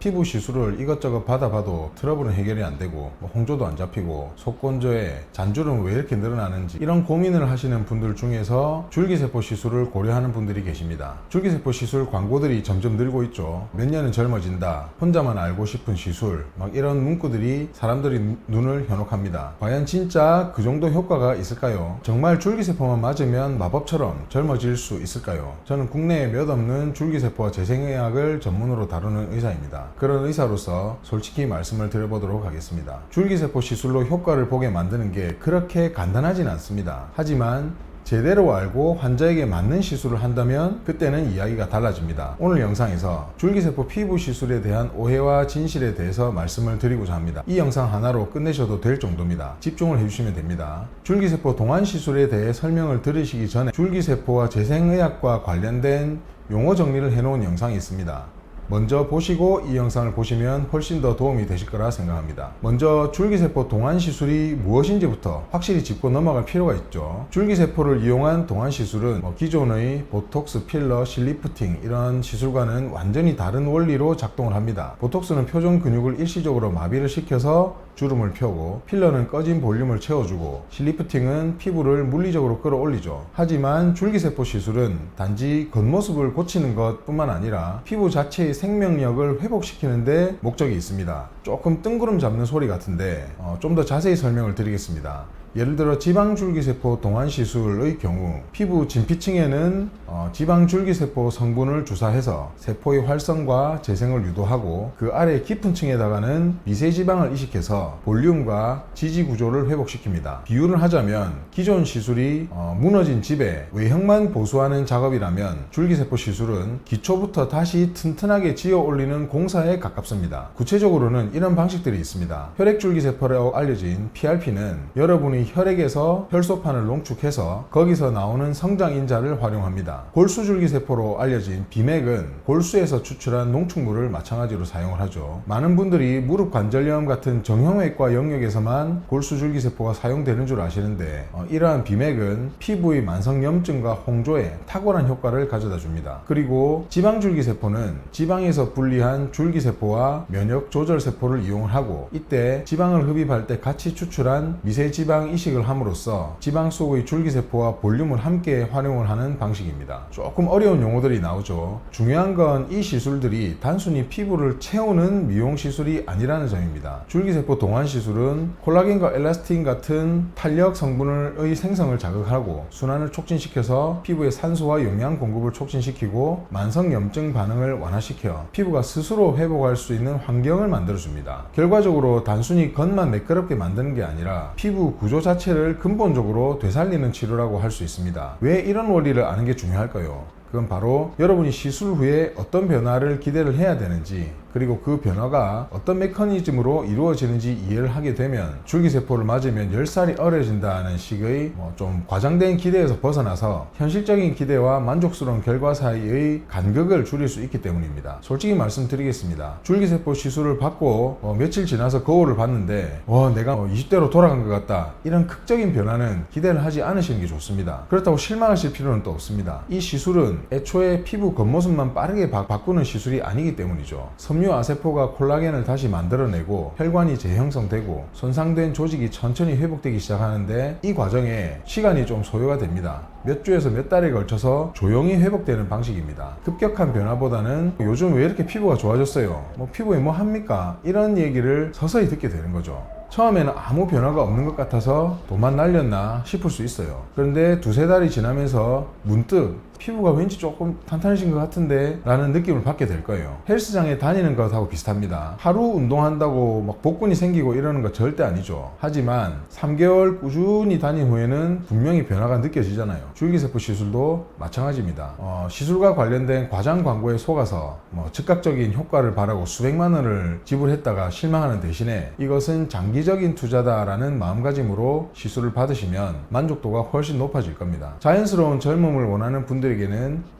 피부 시술을 이것저것 받아봐도 트러블은 해결이 안 되고 홍조도 안 잡히고 속건조에 잔주름은 왜 이렇게 늘어나는지 이런 고민을 하시는 분들 중에서 줄기세포 시술을 고려하는 분들이 계십니다. 줄기세포 시술 광고들이 점점 늘고 있죠. 몇 년은 젊어진다, 혼자만 알고 싶은 시술, 막 이런 문구들이 사람들이 눈을 현혹합니다. 과연 진짜 그 정도 효과가 있을까요? 정말 줄기세포만 맞으면 마법처럼 젊어질 수 있을까요? 저는 국내에 몇 없는 줄기세포와 재생의학을 전문으로 다루는 의사입니다. 그런 의사로서 솔직히 말씀을 드려보도록 하겠습니다. 줄기세포 시술로 효과를 보게 만드는 게 그렇게 간단하진 않습니다. 하지만 제대로 알고 환자에게 맞는 시술을 한다면 그때는 이야기가 달라집니다. 오늘 영상에서 줄기세포 피부 시술에 대한 오해와 진실에 대해서 말씀을 드리고자 합니다. 이 영상 하나로 끝내셔도 될 정도입니다. 집중을 해주시면 됩니다. 줄기세포 동안 시술에 대해 설명을 들으시기 전에 줄기세포와 재생의학과 관련된 용어 정리를 해놓은 영상이 있습니다. 먼저 보시고 이 영상을 보시면 훨씬 더 도움이 되실 거라 생각합니다. 먼저 줄기세포 동안 시술이 무엇인지부터 확실히 짚고 넘어갈 필요가 있죠. 줄기세포를 이용한 동안 시술은 기존의 보톡스, 필러, 실리프팅 이런 시술과는 완전히 다른 원리로 작동을 합니다. 보톡스는 표정 근육을 일시적으로 마비를 시켜서 주름을 펴고, 필러는 꺼진 볼륨을 채워주고, 실리프팅은 피부를 물리적으로 끌어올리죠. 하지만 줄기세포 시술은 단지 겉모습을 고치는 것 뿐만 아니라 피부 자체의 생명력을 회복시키는데 목적이 있습니다. 조금 뜬구름 잡는 소리 같은데 좀 더 자세히 설명을 드리겠습니다. 예를 들어 지방줄기세포 동안시술의 경우 피부 진피층에는 지방줄기세포 성분을 주사해서 세포의 활성과 재생을 유도하고, 그 아래 깊은 층에다가는 미세지방을 이식해서 볼륨과 지지구조를 회복시킵니다. 비유를 하자면 기존 시술이 무너진 집의 외형만 보수하는 작업이라면 줄기세포 시술은 기초부터 다시 튼튼하게 지어 올리는 공사에 가깝습니다. 구체적으로는 이런 방식들이 있습니다. 혈액줄기세포라고 알려진 PRP는 여러분이 혈액에서 혈소판을 농축해서 거기서 나오는 성장인자를 활용합니다. 골수줄기세포로 알려진 비맥은 골수에서 추출한 농축물을 마찬가지로 사용을 하죠. 많은 분들이 무릎 관절염 같은 정형외과 영역에서만 골수줄기세포가 사용되는 줄 아시는데 이러한 비맥은 피부의 만성염증과 홍조에 탁월한 효과를 가져다 줍니다. 그리고 지방줄기세포는 지방에서 분리한 줄기세포와 면역조절세포를 이용을 하고, 이때 지방을 흡입할 때 같이 추출한 미세지방 이식을 함으로써 지방 속의 줄기세포와 볼륨을 함께 활용을 하는 방식입니다. 조금 어려운 용어들이 나오죠. 중요한 건 이 시술들이 단순히 피부를 채우는 미용 시술이 아니라는 점입니다. 줄기세포 동안 시술은 콜라겐과 엘라스틴 같은 탄력 성분의 생성을 자극하고 순환을 촉진시켜서 피부의 산소와 영양 공급을 촉진시키고 만성염증 반응을 완화시켜 피부가 스스로 회복할 수 있는 환경을 만들어줍니다. 결과적으로 단순히 겉만 매끄럽게 만드는 게 아니라 피부 구조 자체를 근본적으로 되살리는 치료라고 할 수 있습니다. 왜 이런 원리를 아는 게 중요할까요? 그건 바로 여러분이 시술 후에 어떤 변화를 기대를 해야 되는지, 그리고 그 변화가 어떤 메커니즘으로 이루어지는지 이해를 하게 되면 줄기세포를 맞으면 10살이 어려진다는 식의 좀 과장된 기대에서 벗어나서 현실적인 기대와 만족스러운 결과 사이의 간극을 줄일 수 있기 때문입니다. 솔직히 말씀드리겠습니다. 줄기세포 시술을 받고 며칠 지나서 거울을 봤는데 내가 20대로 돌아간 것 같다, 이런 극적인 변화는 기대를 하지 않으시는 게 좋습니다. 그렇다고 실망하실 필요는 또 없습니다. 이 시술은 애초에 피부 겉모습만 빠르게 바꾸는 시술이 아니기 때문이죠. 섬유아세포가 콜라겐을 다시 만들어내고 혈관이 재형성되고 손상된 조직이 천천히 회복되기 시작하는데, 이 과정에 시간이 좀 소요가 됩니다. 몇 주에서 몇 달에 걸쳐서 조용히 회복되는 방식입니다. 급격한 변화보다는 요즘 왜 이렇게 피부가 좋아졌어요? 피부에 뭐 합니까? 이런 얘기를 서서히 듣게 되는 거죠. 처음에는 아무 변화가 없는 것 같아서 도만 날렸나 싶을 수 있어요. 그런데 두세 달이 지나면서 문득 피부가 왠지 조금 탄탄해진 것 같은데 라는 느낌을 받게 될 거예요. 헬스장에 다니는 것하고 비슷합니다. 하루 운동한다고 막 복근이 생기고 이러는 거 절대 아니죠. 하지만 3개월 꾸준히 다닌 후에는 분명히 변화가 느껴지잖아요. 줄기세포 시술도 마찬가지입니다. 시술과 관련된 과장 광고에 속아서 즉각적인 효과를 바라고 수백만 원을 지불했다가 실망하는 대신에 이것은 장기적인 투자다라는 마음가짐으로 시술을 받으시면 만족도가 훨씬 높아질 겁니다. 자연스러운 젊음을 원하는 분들에게는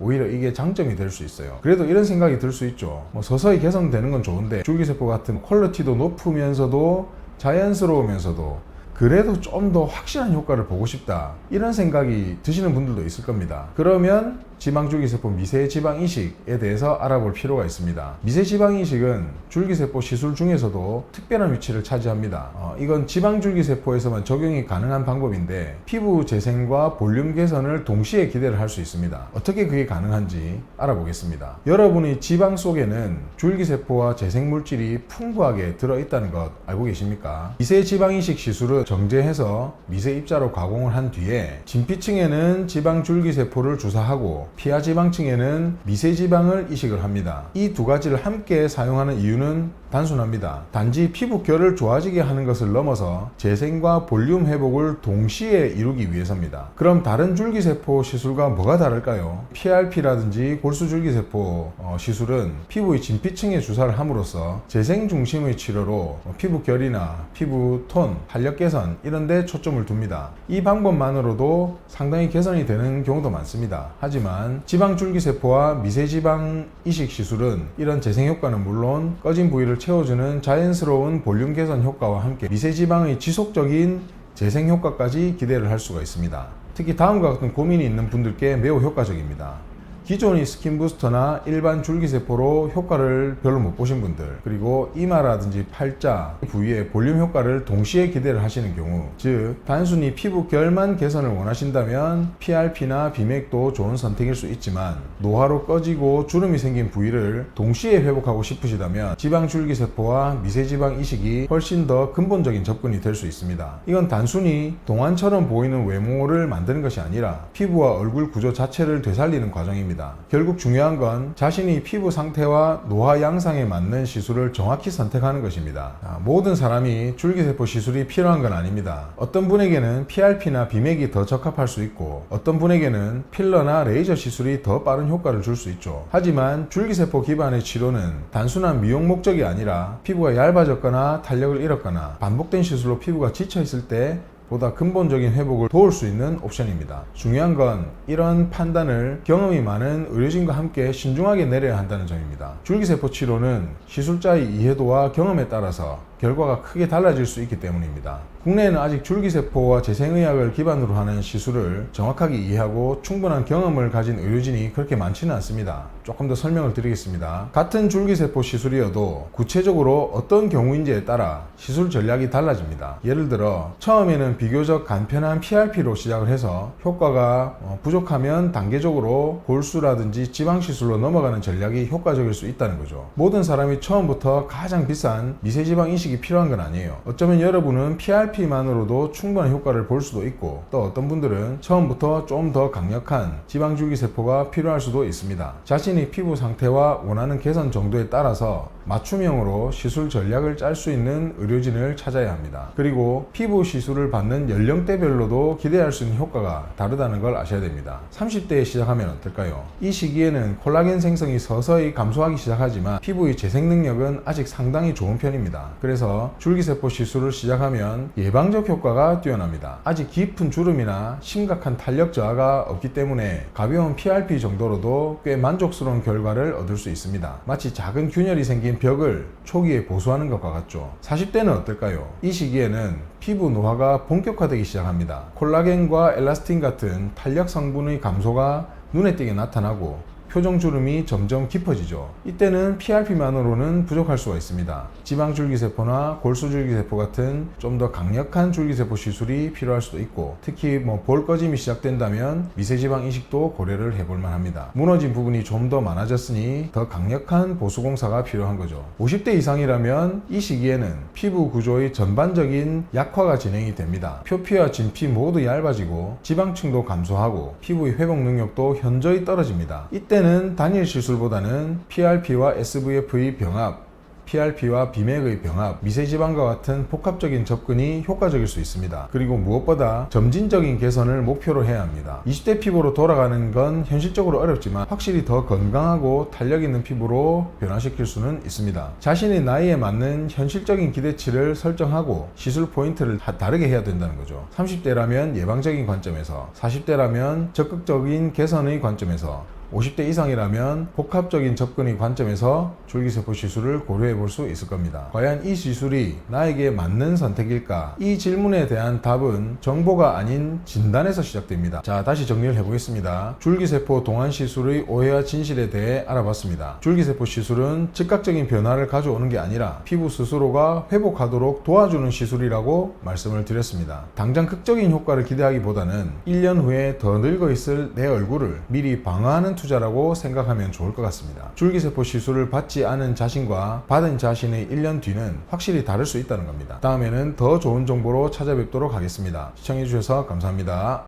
오히려 이게 장점이 될 수 있어요. 그래도 이런 생각이 들 수 있죠. 서서히 개선되는 건 좋은데 줄기세포 같은 퀄리티도 높으면서도 자연스러우면서도 그래도 좀 더 확실한 효과를 보고 싶다, 이런 생각이 드시는 분들도 있을 겁니다. 그러면 지방줄기세포 미세지방이식에 대해서 알아볼 필요가 있습니다. 미세지방이식은 줄기세포 시술 중에서도 특별한 위치를 차지합니다. 이건 지방줄기세포에서만 적용이 가능한 방법인데 피부 재생과 볼륨 개선을 동시에 기대를 할 수 있습니다. 어떻게 그게 가능한지 알아보겠습니다. 여러분의 지방 속에는 줄기세포와 재생물질이 풍부하게 들어있다는 것 알고 계십니까? 미세지방이식 시술은 정제해서 미세입자로 가공을 한 뒤에 진피층에는 지방줄기세포를 주사하고 피하지방층에는 미세지방을 이식을 합니다. 이 두 가지를 함께 사용하는 이유는 단순합니다. 단지 피부결을 좋아지게 하는 것을 넘어서 재생과 볼륨 회복을 동시에 이루기 위해서입니다. 그럼 다른 줄기세포 시술과 뭐가 다를까요? PRP라든지 골수줄기세포 시술은 피부의 진피층에 주사를 함으로써 재생 중심의 치료로 피부결이나 피부톤, 탄력 개선 이런 데 초점을 둡니다. 이 방법만으로도 상당히 개선이 되는 경우도 많습니다. 하지만 지방줄기세포와 미세지방 이식 시술은 이런 재생 효과는 물론 꺼진 부위를 채워주는 자연스러운 볼륨 개선 효과와 함께 미세지방의 지속적인 재생 효과까지 기대를 할 수가 있습니다. 특히 다음과 같은 고민이 있는 분들께 매우 효과적입니다. 기존의 스킨부스터나 일반 줄기세포로 효과를 별로 못 보신 분들, 그리고 이마라든지 팔자 부위의 볼륨 효과를 동시에 기대를 하시는 경우, 즉 단순히 피부결만 개선을 원하신다면 PRP나 비맥도 좋은 선택일 수 있지만 노화로 꺼지고 주름이 생긴 부위를 동시에 회복하고 싶으시다면 지방줄기세포와 미세지방 이식이 훨씬 더 근본적인 접근이 될 수 있습니다. 이건 단순히 동안처럼 보이는 외모를 만드는 것이 아니라 피부와 얼굴 구조 자체를 되살리는 과정입니다. 결국 중요한 건 자신의 피부 상태와 노화 양상에 맞는 시술을 정확히 선택하는 것입니다. 모든 사람이 줄기세포 시술이 필요한 건 아닙니다. 어떤 분에게는 PRP나 비맥이 더 적합할 수 있고 어떤 분에게는 필러나 레이저 시술이 더 빠른 효과를 줄 수 있죠. 하지만 줄기세포 기반의 치료는 단순한 미용 목적이 아니라 피부가 얇아졌거나 탄력을 잃었거나 반복된 시술로 피부가 지쳐 있을 때 보다 근본적인 회복을 도울 수 있는 옵션입니다. 중요한 건 이런 판단을 경험이 많은 의료진과 함께 신중하게 내려야 한다는 점입니다. 줄기세포 치료는 시술자의 이해도와 경험에 따라서 결과가 크게 달라질 수 있기 때문입니다. 국내에는 아직 줄기세포와 재생의학을 기반으로 하는 시술을 정확하게 이해하고 충분한 경험을 가진 의료진이 그렇게 많지는 않습니다. 조금 더 설명을 드리겠습니다. 같은 줄기세포 시술이어도 구체적으로 어떤 경우인지에 따라 시술 전략이 달라집니다. 예를 들어 처음에는 비교적 간편한 PRP로 시작을 해서 효과가 부족하면 단계적으로 골수라든지 지방시술로 넘어가는 전략이 효과적일 수 있다는 거죠. 모든 사람이 처음부터 가장 비싼 미세지방 이식이 필요한 건 아니에요. 어쩌면 여러분은 PRP만으로도 충분한 효과를 볼 수도 있고 또 어떤 분들은 처음부터 좀 더 강력한 지방줄기세포가 필요할 수도 있습니다. 자신의 피부 상태와 원하는 개선 정도에 따라서 맞춤형으로 시술 전략을 짤 수 있는 의료진을 찾아야 합니다. 그리고 피부 시술을 받는 연령대별로도 기대할 수 있는 효과가 다르다는 걸 아셔야 됩니다. 30대에 시작하면 어떨까요? 이 시기에는 콜라겐 생성이 서서히 감소하기 시작하지만 피부의 재생 능력은 아직 상당히 좋은 편입니다. 그래서 줄기세포 시술을 시작하면 예방적 효과가 뛰어납니다. 아직 깊은 주름이나 심각한 탄력 저하가 없기 때문에 가벼운 PRP 정도로도 꽤 만족스러운 결과를 얻을 수 있습니다. 마치 작은 균열이 생긴 벽을 초기에 보수하는 것과 같죠. 40대는 어떨까요? 이 시기에는 피부 노화가 본격화되기 시작합니다. 콜라겐과 엘라스틴 같은 탄력 성분의 감소가 눈에 띄게 나타나고 표정주름이 점점 깊어지죠. 이때는 PRP만으로는 부족할 수가 있습니다. 지방줄기세포나 골수줄기세포 같은 좀 더 강력한 줄기세포 시술이 필요할 수도 있고 특히 볼 꺼짐이 시작된다면 미세지방 이식도 고려를 해볼만 합니다. 무너진 부분이 좀 더 많아졌으니 더 강력한 보수공사가 필요한 거죠. 50대 이상이라면 이 시기에는 피부 구조의 전반적인 약화가 진행이 됩니다. 표피와 진피 모두 얇아지고 지방층도 감소하고 피부의 회복 능력도 현저히 떨어집니다. 이때는 단일 시술보다는 PRP와 SVF의 병합, PRP와 비맥의 병합, 미세지방과 같은 복합적인 접근이 효과적일 수 있습니다. 그리고 무엇보다 점진적인 개선을 목표로 해야 합니다. 20대 피부로 돌아가는 건 현실적으로 어렵지만 확실히 더 건강하고 탄력 있는 피부로 변화시킬 수는 있습니다. 자신의 나이에 맞는 현실적인 기대치를 설정하고 시술 포인트를 다르게 해야 된다는 거죠. 30대라면 예방적인 관점에서, 40대라면 적극적인 개선의 관점에서, 50대 이상이라면 복합적인 접근의 관점에서 줄기세포 시술을 고려해 볼 수 있을 겁니다. 과연 이 시술이 나에게 맞는 선택일까? 이 질문에 대한 답은 정보가 아닌 진단에서 시작됩니다. 자, 다시 정리를 해보겠습니다. 줄기세포 동안 시술의 오해와 진실에 대해 알아봤습니다. 줄기세포 시술은 즉각적인 변화를 가져오는 게 아니라 피부 스스로가 회복하도록 도와주는 시술이라고 말씀을 드렸습니다. 당장 극적인 효과를 기대하기보다는 1년 후에 더 늙어 있을 내 얼굴을 미리 방어하는 투자라고 생각하면 좋을 것 같습니다. 줄기세포 시술을 받지 않은 자신과 받은 자신의 1년 뒤는 확실히 다를 수 있다는 겁니다. 다음에는 더 좋은 정보로 찾아뵙도록 하겠습니다. 시청해주셔서 감사합니다.